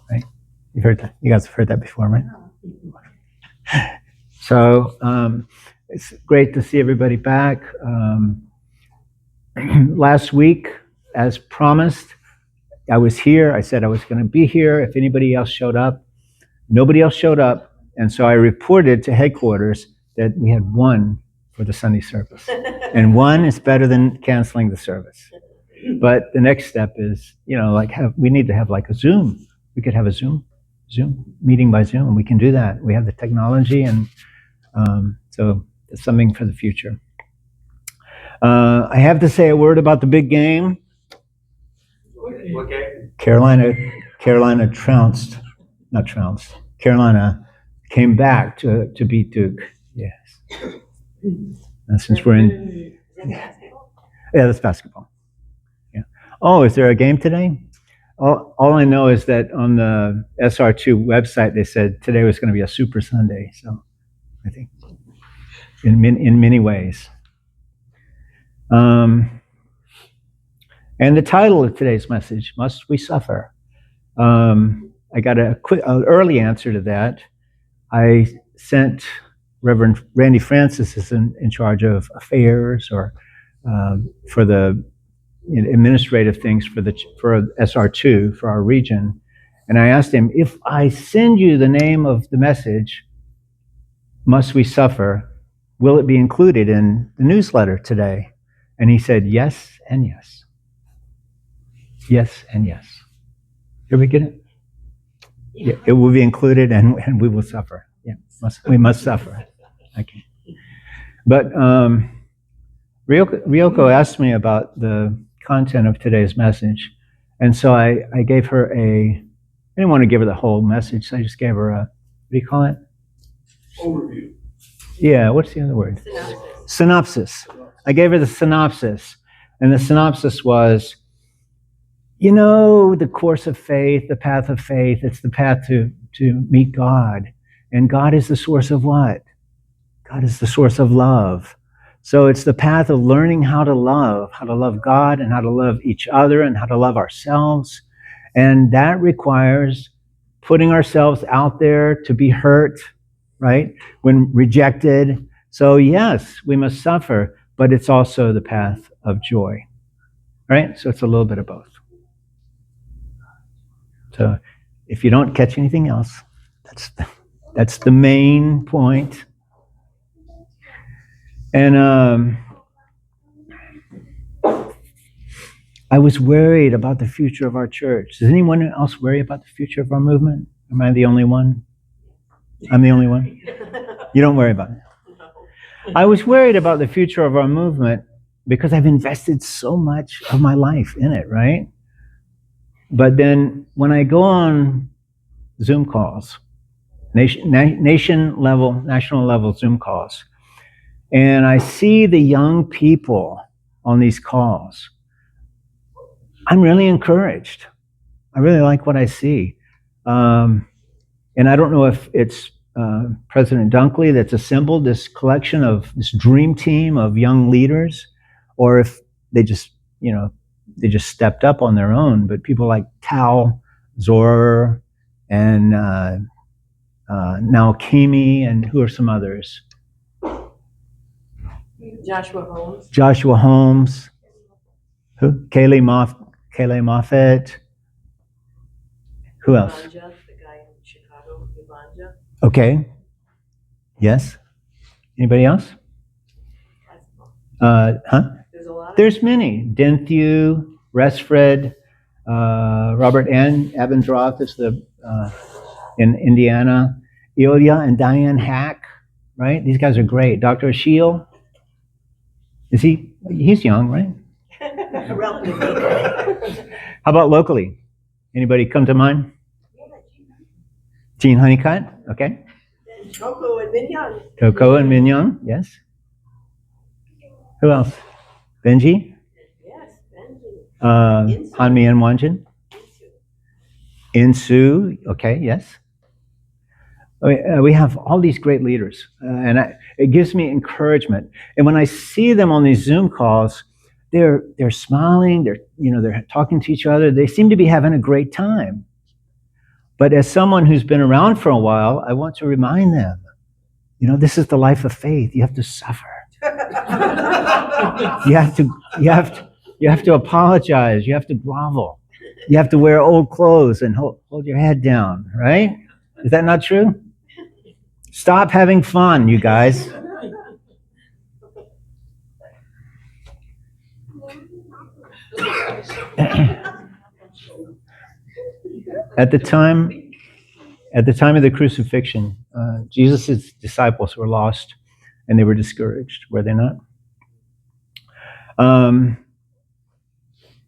right? You've heard that. You guys have heard that before, right? So it's great to see everybody back. Last week, as promised, I was here. I said I was going to be here if anybody else showed up. Nobody else showed up. And so I reported to headquarters that we had one for the Sunday service. And one is better than canceling the service. But the next step is, we need to have like a Zoom. We could have a Zoom meeting by Zoom. We can do that. We have the technology, and so it's something for the future. I have to say a word about the big game. Okay. Carolina Carolina came back to beat Duke. Yes. And since we're in, yeah, that's basketball. Yeah. Oh, is there a game today? All I know is that on the SR2 website they said today was going to be a Super Sunday. So I think in many ways. And the title of today's message, Must We Suffer? I got an early answer to that. I sent Reverend Randy Francis is in charge of affairs or for the administrative things for SR2 for our region, and I asked him, if I send you the name of the message, Must We Suffer, will it be included in the newsletter today? And he said yes and yes. Yes and yes. Did we get it? Yeah, it will be included, and we will suffer. Yeah, we must suffer. Okay. But Ryoko asked me about the content of today's message, and so I gave her I didn't want to give her the whole message, so I just gave her what do you call it? Overview. Yeah, what's the other word? Synopsis. I gave her the synopsis, and the synopsis was, the course of faith, the path of faith, it's the path to meet God. And God is the source of what? God is the source of love. So it's the path of learning how to love God and how to love each other and how to love ourselves. And that requires putting ourselves out there to be hurt, right? When rejected. So yes, we must suffer, but it's also the path of joy, right? So it's a little bit of both. So if you don't catch anything else, that's the main point. And I was worried about the future of our church. Does anyone else worry about the future of our movement? Am I the only one? I'm the only one? You don't worry about it. I was worried about the future of our movement because I've invested so much of my life in it, right? But then when I go on Zoom calls, national level Zoom calls, and I see the young people on these calls, I'm really encouraged. I really like what I see. And I don't know if it's President Dunkley that's assembled this collection of this dream team of young leaders, or if they just stepped up on their own. But people like Tal Zor and now Kimi, and who are some others? Joshua Holmes. Who? Kayleigh Moffett. Who else? The guy in Chicago, Ivanja. Okay. Yes. Anybody else? There's many. Denthew, Resfred, Robert N. Abendroth is in Indiana. Ilya and Diane Hack, right? These guys are great. Dr. Ashiel, he's young, right? How about locally? Anybody come to mind? Jean Honeycutt, okay. Coco and Mignon, yes. Who else? Benji? Yes, Benji. Hanmi and Wanjin? Insu, okay, yes. We have all these great leaders, and it gives me encouragement. And when I see them on these Zoom calls, they're smiling, they're talking to each other. They seem to be having a great time. But as someone who's been around for a while, I want to remind them, this is the life of faith. You have to suffer. You have to apologize. You have to grovel. You have to wear old clothes and hold your head down, right? Is that not true? Stop having fun, you guys. At the time of the crucifixion, Jesus' disciples were lost and they were discouraged, were they not?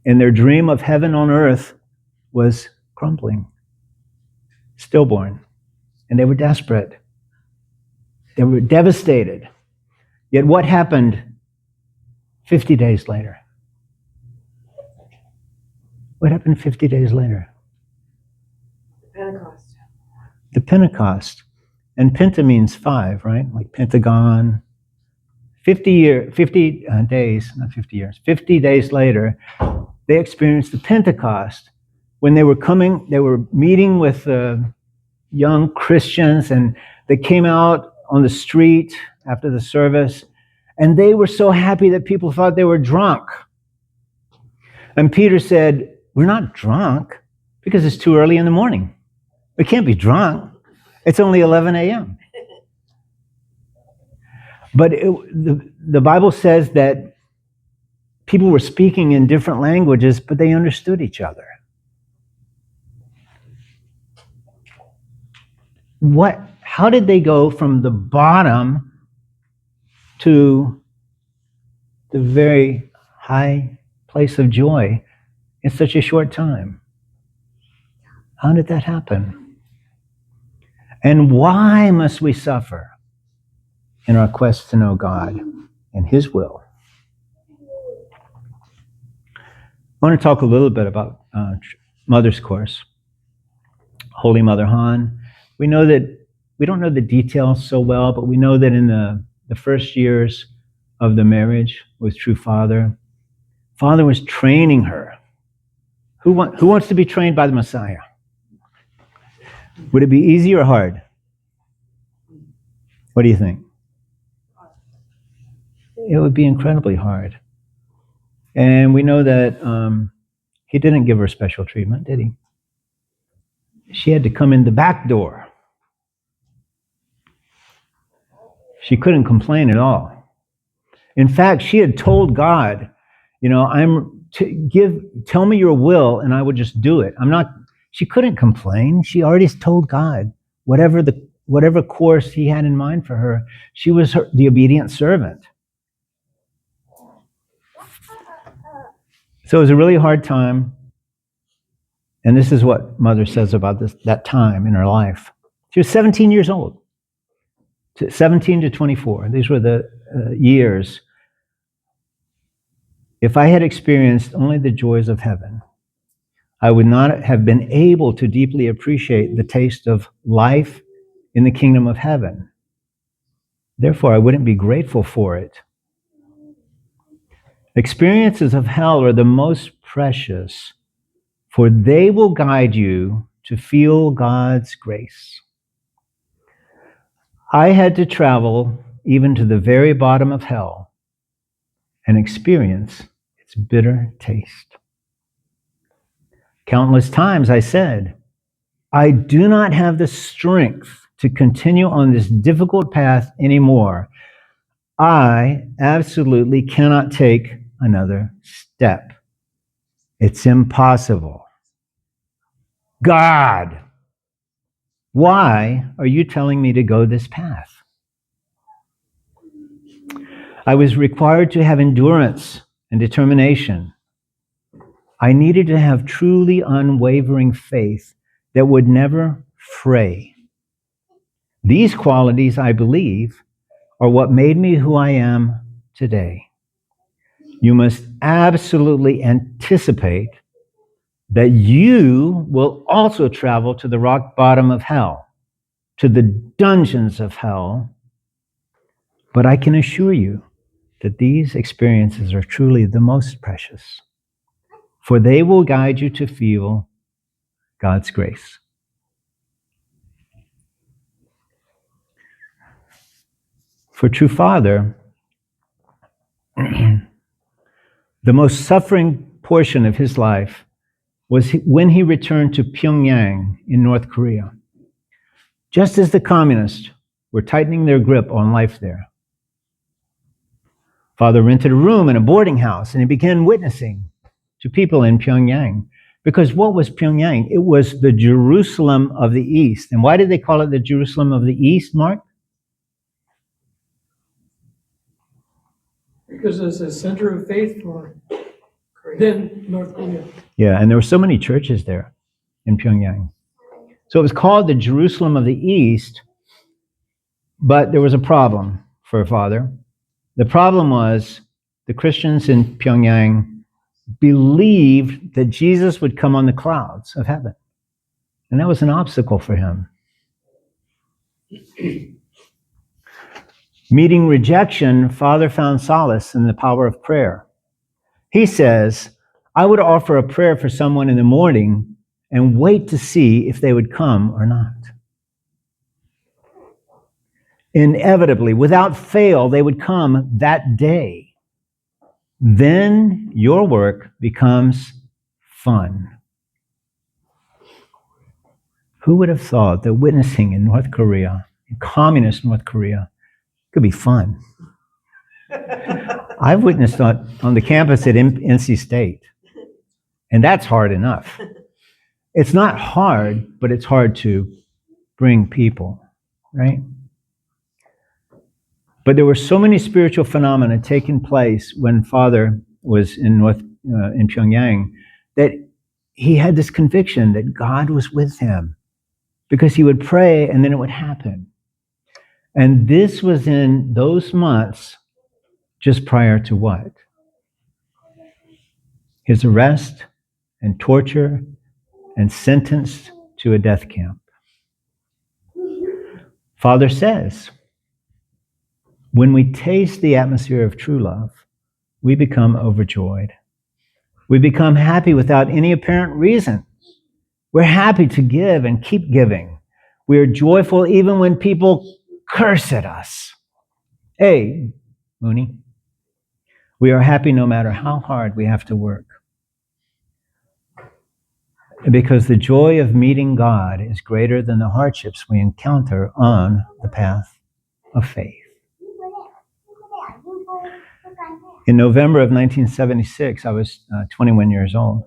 And their dream of heaven on earth was crumbling, stillborn, and they were desperate. They were devastated. Yet what happened 50 days later? What happened 50 days later? Pentecost. The Pentecost. And penta means 5, right? Like Pentagon. 50 days, not 50 years, 50 days later, they experienced the Pentecost when they were meeting with young Christians, and they came out on the street after the service, and they were so happy that people thought they were drunk. And Peter said, "We're not drunk because it's too early in the morning. We can't be drunk. It's only 11 a.m. But the Bible says that people were speaking in different languages, but they understood each other. How did they go from the bottom to the very high place of joy in such a short time? How did that happen? And why must we suffer in our quest to know God and His will? I want to talk a little bit about Mother's Course, Holy Mother Han. We know that we don't know the details so well, but we know that in the first years of the marriage with True Father, Father was training her. Who wants to be trained by the Messiah? Would it be easy or hard? What do you think? It would be incredibly hard. And we know that he didn't give her special treatment, did he? She had to come in the back door. She couldn't complain at all. In fact, she had told God, tell me your will and I would just do it. She couldn't complain. She already told God whatever course he had in mind for her. She was the obedient servant. So it was a really hard time. And this is what Mother says about that time in her life. She was 17 years old. 17 to 24. These were the years. If I had experienced only the joys of heaven, I would not have been able to deeply appreciate the taste of life in the kingdom of heaven. Therefore, I wouldn't be grateful for it. Experiences of hell are the most precious, for they will guide you to feel God's grace. I had to travel even to the very bottom of hell and experience its bitter taste. Countless times I said, I do not have the strength to continue on this difficult path anymore. I absolutely cannot take another step. It's impossible. God, why are you telling me to go this path? I was required to have endurance and determination. I needed to have truly unwavering faith that would never fray. These qualities, I believe, are what made me who I am today. You must absolutely anticipate that you will also travel to the rock bottom of hell, to the dungeons of hell. But I can assure you that these experiences are truly the most precious, for they will guide you to feel God's grace. For true father, the most suffering portion of his life was when he returned to Pyongyang in North Korea, just as the communists were tightening their grip on life there. Father rented a room in a boarding house, and he began witnessing to people in Pyongyang. Because what was Pyongyang? It was the Jerusalem of the East. And why did they call it the Jerusalem of the East, Mark? Because it's a center of faith for then North Korea. Yeah, and there were so many churches there in Pyongyang. So it was called the Jerusalem of the East, but there was a problem for Father. The problem was the Christians in Pyongyang believed that Jesus would come on the clouds of heaven. And that was an obstacle for him. Meeting rejection, Father found solace in the power of prayer. He says, I would offer a prayer for someone in the morning and wait to see if they would come or not. Inevitably, without fail, they would come that day. Then your work becomes fun. Who would have thought that witnessing in North Korea, in communist North Korea, could be fun? I've witnessed on the campus at NC State, and that's hard enough. It's not hard, but it's hard to bring people, right? But there were so many spiritual phenomena taking place when Father was in Pyongyang that he had this conviction that God was with him, because he would pray and then it would happen. And this was in those months just prior to what? His arrest and torture and sentenced to a death camp. Father says, when we taste the atmosphere of true love, we become overjoyed. We become happy without any apparent reason. We're happy to give and keep giving. We are joyful even when people curse at us. Hey, Mooney. We are happy no matter how hard we have to work. Because the joy of meeting God is greater than the hardships we encounter on the path of faith. In November of 1976, I was 21 years old,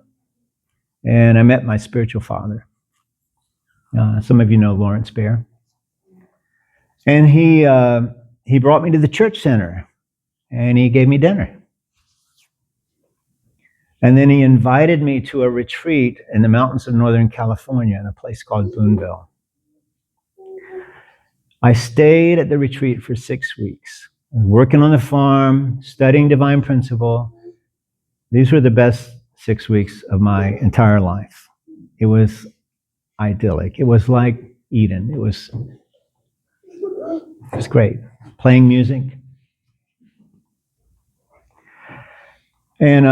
and I met my spiritual father. Some of you know Lawrence Bear. And he brought me to the church center, and he gave me dinner. And then he invited me to a retreat in the mountains of Northern California in a place called Boonville. I stayed at the retreat for 6 weeks, working on the farm, studying divine principle. These were the best 6 weeks of my entire life. It was idyllic. It was like Eden. It was great. Playing music. And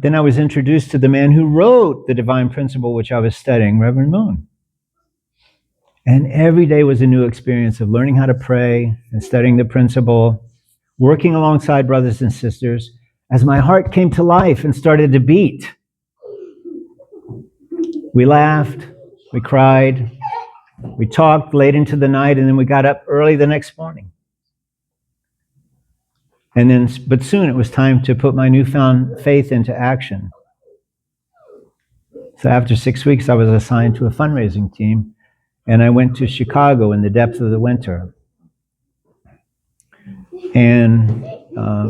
then I was introduced to the man who wrote the divine principle which I was studying, Reverend Moon. And every day was a new experience of learning how to pray and studying the principle, working alongside brothers and sisters as my heart came to life and started to beat. We laughed, we cried, we talked late into the night, and then we got up early the next morning. But soon it was time to put my newfound faith into action. So after 6 weeks, I was assigned to a fundraising team, and I went to Chicago in the depth of the winter. And I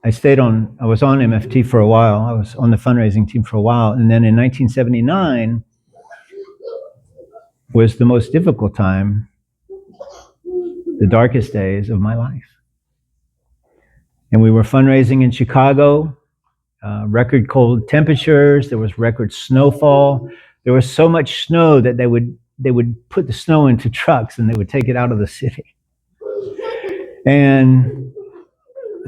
was on MFT for a while. I was on the fundraising team for a while. And then in 1979 was the most difficult time, the darkest days of my life. And we were fundraising in Chicago, record cold temperatures, there was record snowfall. There was so much snow that they would put the snow into trucks and they would take it out of the city. And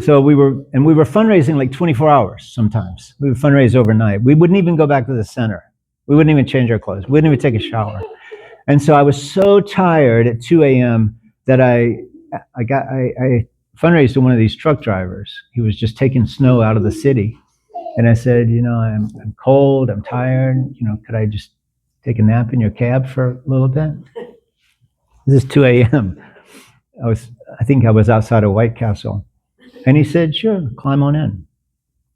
so we were fundraising like 24 hours sometimes. We would fundraise overnight. We wouldn't even go back to the center. We wouldn't even change our clothes. We wouldn't even take a shower. And so I was so tired at 2 a.m. that I fundraised to one of these truck drivers. He was just taking snow out of the city. And I said, I'm cold, I'm tired, could I just take a nap in your cab for a little bit? This is 2 a.m. I think I was outside of White Castle. And he said, sure, climb on in.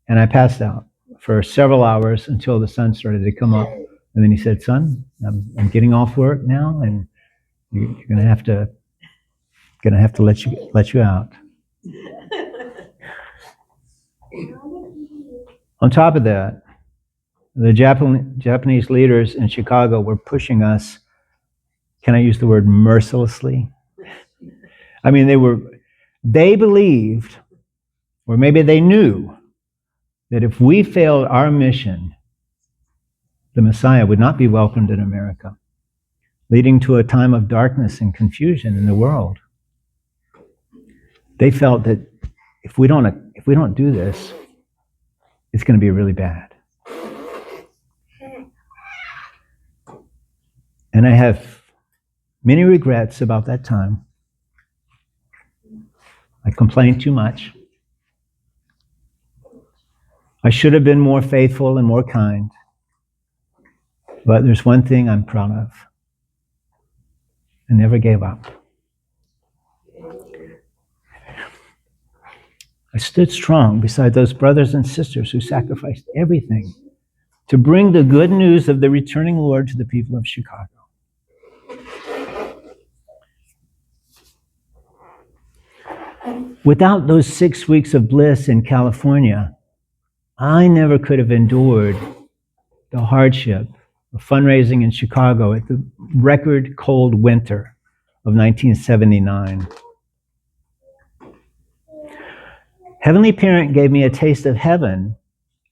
And I passed out for several hours until the sun started to come up. And then he said, son, I'm getting off work now, and you're gonna have to let you out. On top of that, the Japanese leaders in Chicago were pushing us, can I use the word mercilessly? I mean, they believed, or maybe they knew, that if we failed our mission, the Messiah would not be welcomed in America, leading to a time of darkness and confusion in the world. They felt that if we don't do this, it's going to be really bad. And I have many regrets about that time. I complained too much. I should have been more faithful and more kind. But there's one thing I'm proud of. I never gave up. I stood strong beside those brothers and sisters who sacrificed everything to bring the good news of the returning Lord to the people of Chicago. Without those 6 weeks of bliss in California, I never could have endured the hardship of fundraising in Chicago at the record cold winter of 1979. Heavenly Parent gave me a taste of heaven,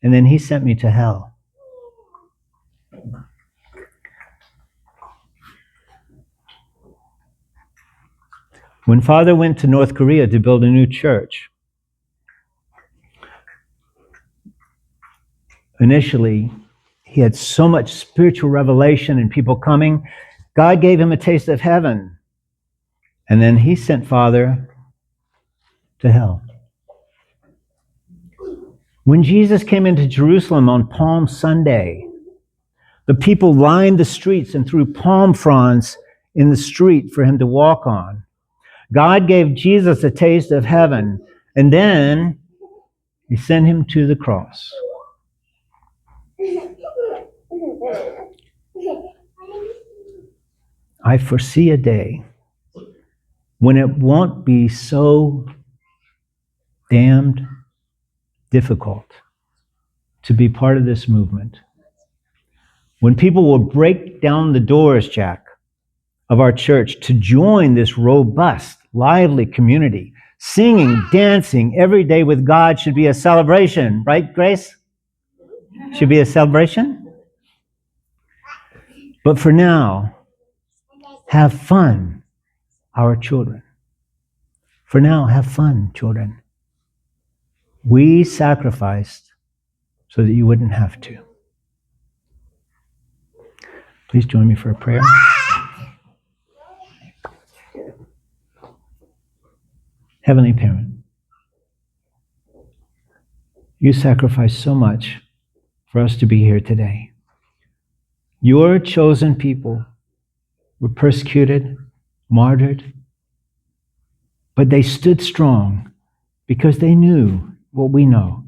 and then he sent me to hell. When Father went to North Korea to build a new church, initially, he had so much spiritual revelation and people coming. God gave him a taste of heaven. And then he sent Father to hell. When Jesus came into Jerusalem on Palm Sunday, the people lined the streets and threw palm fronds in the street for him to walk on. God gave Jesus a taste of heaven, and then he sent him to the cross. I foresee a day when it won't be so damned difficult to be part of this movement. When people will break down the doors, Jack, of our church to join this robust, lively community. Singing, dancing every day with God should be a celebration, right, Grace? Should be a celebration? But for now, have fun, our children. For now, have fun, children. We sacrificed so that you wouldn't have to. Please join me for a prayer. Heavenly Parent, you sacrificed so much for us to be here today. Your chosen people were persecuted, martyred, but they stood strong because they knew what we know.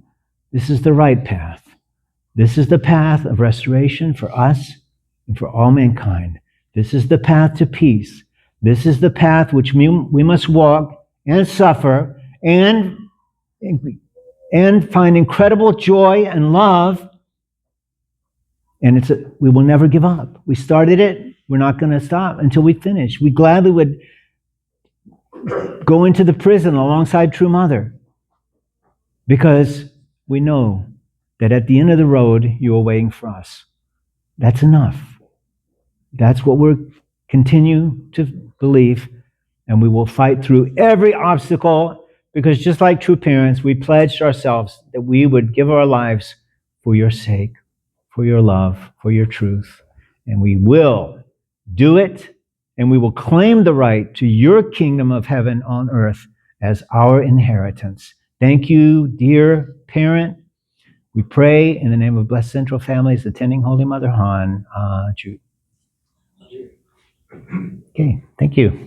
This is the right path. This is the path of restoration for us and for all mankind. This is the path to peace. This is the path which we must walk and suffer and find incredible joy and love. And we will never give up. We started it. We're not going to stop until we finish. We gladly would go into the prison alongside True Mother because we know that at the end of the road, you are waiting for us. That's enough. That's what we'll continue to believe. And we will fight through every obstacle because just like true parents, we pledged ourselves that we would give our lives for your sake, for your love, for your truth. And we will do it, and we will claim the right to your kingdom of heaven on earth as our inheritance. Thank you, dear parent. We pray in the name of Blessed Central Families attending Holy Mother Han. Jude. Okay, thank you.